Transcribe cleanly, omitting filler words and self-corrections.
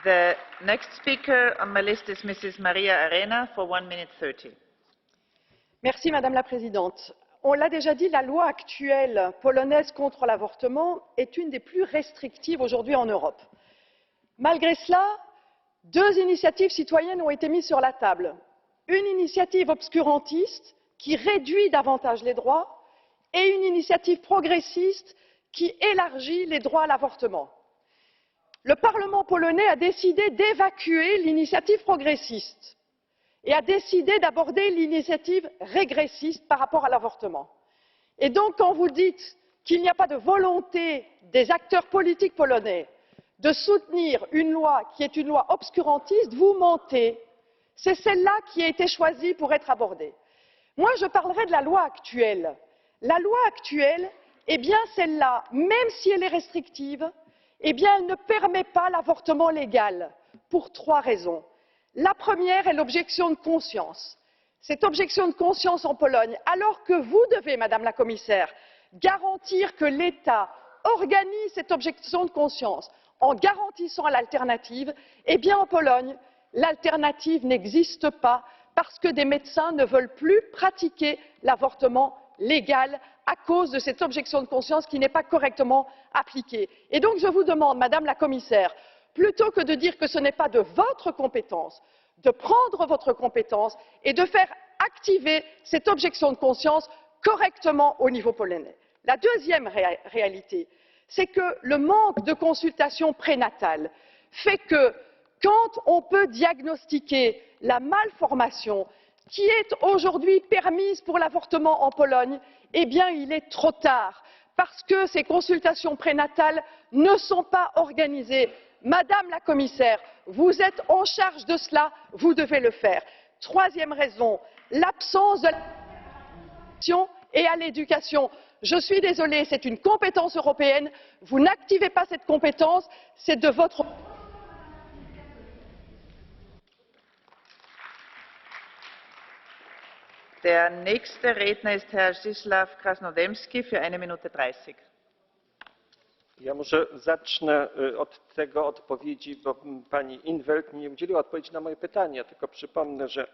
The next speaker on my list is Mrs. Maria Arena for 1 minute 30. Merci Madame la Présidente. On l'a déjà dit, la loi actuelle polonaise contre l'avortement est une des plus restrictives aujourd'hui en Europe. Malgré cela, 2 initiatives citoyennes ont été mises sur la table. Une initiative obscurantiste qui réduit davantage les droits et une initiative progressiste qui élargit les droits à l'avortement. Le Parlement polonais a décidé d'évacuer l'initiative progressiste et a décidé d'aborder l'initiative régressiste par rapport à l'avortement. Et donc, quand vous dites qu'il n'y a pas de volonté des acteurs politiques polonais de soutenir une loi qui est une loi obscurantiste, vous mentez. C'est celle-là qui a été choisie pour être abordée. Moi, je parlerai de la loi actuelle. La loi actuelle, eh bien, celle-là, même si elle est restrictive, eh bien, elle ne permet pas l'avortement légal, pour 3 raisons. La première est l'objection de conscience. Cette objection de conscience en Pologne, alors que vous devez, Madame la Commissaire, garantir que l'État organise cette objection de conscience en garantissant l'alternative, eh bien, en Pologne, l'alternative n'existe pas parce que des médecins ne veulent plus pratiquer l'avortement légal à cause de cette objection de conscience qui n'est pas correctement appliquée. Et donc je vous demande, Madame la Commissaire, plutôt que de dire que ce n'est pas de votre compétence, de prendre votre compétence et de faire activer cette objection de conscience correctement au niveau polonais. La deuxième réalité, c'est que le manque de consultation prénatale fait que quand on peut diagnostiquer la malformation qui est aujourd'hui permise pour l'avortement en Pologne, eh bien il est trop tard, parce que ces consultations prénatales ne sont pas organisées. Madame la Commissaire, vous êtes en charge de cela, vous devez le faire. Troisième raison, l'absence de l'éducation et à l'éducation. Je suis désolée, c'est une compétence européenne, vous n'activez pas cette compétence, c'est de votre... Der nächste Redner ist Herr Zdzisław Krasnodębski für 1 Minute 30. Ja może zacznę od tego odpowiedzi, bo pani in 't Veld nie udzieliła odpowiedzi na moje pytanie. Ja tylko przypomnę, że